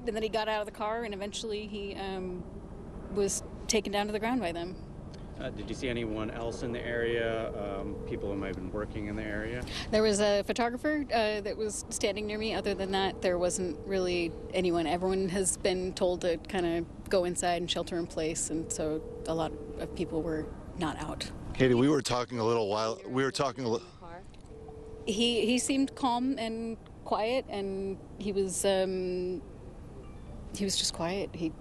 and then he got out of the car, and eventually he was taken down to the ground by them. Did you see anyone else in the area, people who might have been working in the area? There was a photographer that was standing near me. Other than that, there wasn't really anyone. Everyone has been told to kind of go inside and shelter in place, and so a lot of people were not out. Katie, we were talking a little while. He seemed calm and quiet, and he was just quiet. He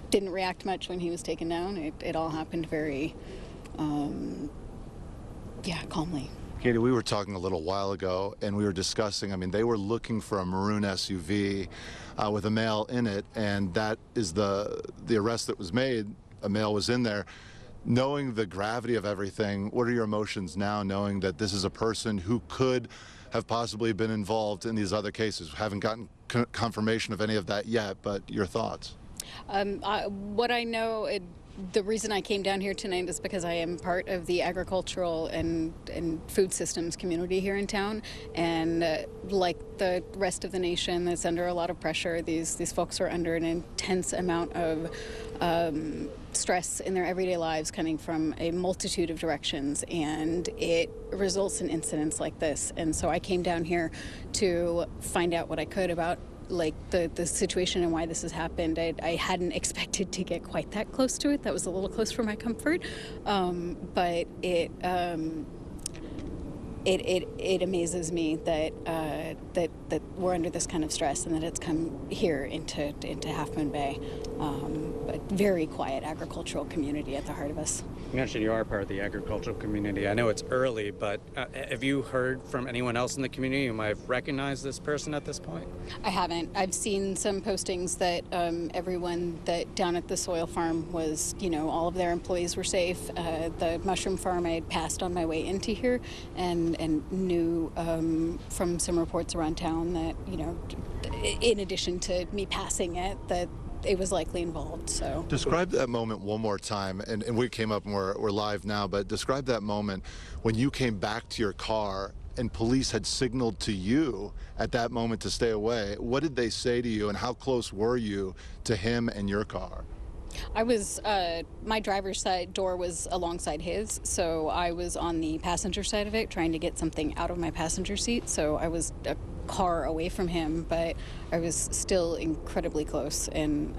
didn't react much when he was taken down. It all happened very, calmly. Katie, we were talking a little while ago, and we were discussing, they were looking for a maroon SUV with a male in it, and that is the arrest that was made. A male was in there. Knowing the gravity of everything, what are your emotions now, knowing that this is a person who could have possibly been involved in these other cases? Haven't gotten confirmation of any of that yet, but your thoughts? What I know, the reason I came down here tonight is because I am part of the agricultural and food systems community here in town, and like the rest of the nation that's under a lot of pressure, these folks are under an intense amount of stress in their everyday lives coming from a multitude of directions, and it results in incidents like this. And so I came down here to find out what I could about the situation and why this has happened. I hadn't expected to get quite that close to it. That was a little close for my comfort, but it amazes me that we're under this kind of stress and that it's come here into Half Moon Bay, a very quiet agricultural community at the heart of us. You mentioned you are part of the agricultural community. I know it's early, but have you heard from anyone else in the community who might have recognized this person at this point? I haven't. I've seen some postings that everyone that down at the soil farm was, all of their employees were safe. The mushroom farm I had passed on my way into here, and knew from some reports around town that, in addition to me passing it, that it was likely involved. So describe that moment one more time, and we came up and we're live now, but describe that moment when you came back to your car and police had signaled to you at that moment to stay away. What did they say to you, and how close were you to him and your car? I was, my driver's side door was alongside his, so I was on the passenger side of it trying to get something out of my passenger seat, so I was a car away from him, but I was still incredibly close, and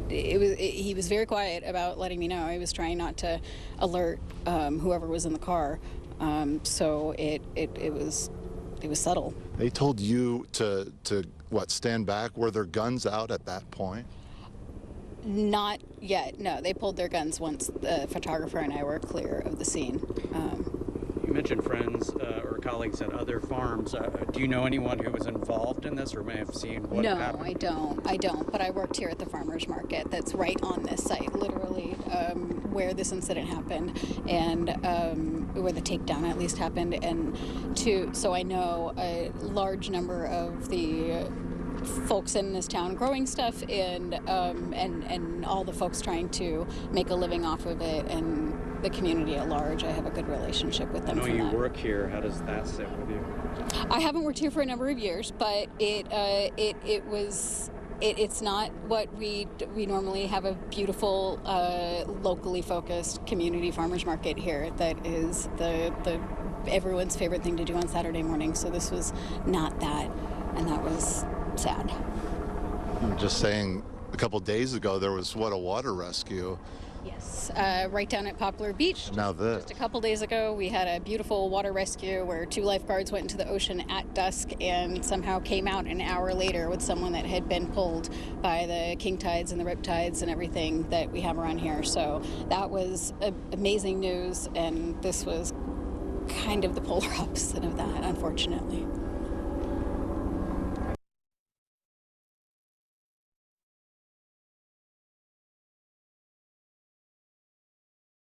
he was very quiet about letting me know. He was trying not to alert whoever was in the car, so it was subtle. They told you to stand back? Were there guns out at that point? Not yet, no. They pulled their guns once the photographer and I were clear of the scene. You mentioned friends or colleagues at other farms. Do you know anyone who was involved in this or may have seen what happened? No, I don't. But I worked here at the farmers market that's right on this site, literally where this incident happened, and where the takedown at least happened. And so I know a large number of the folks in this town growing stuff, and all the folks trying to make a living off of it, and the community at large. I have a good relationship with them. I know you work here. How does that sit with you? I haven't worked here for a number of years, but it's not what we normally have. A beautiful, locally focused community farmers market here that is the everyone's favorite thing to do on Saturday morning. So this was not that, and that was sad. You were just saying a couple days ago there was a water rescue. Yes, right down at Poplar Beach. Now this. Just a couple days ago, we had a beautiful water rescue where 2 lifeguards went into the ocean at dusk and somehow came out an hour later with someone that had been pulled by the king tides and the rip tides and everything that we have around here. So that was amazing news, and this was kind of the polar opposite of that, unfortunately.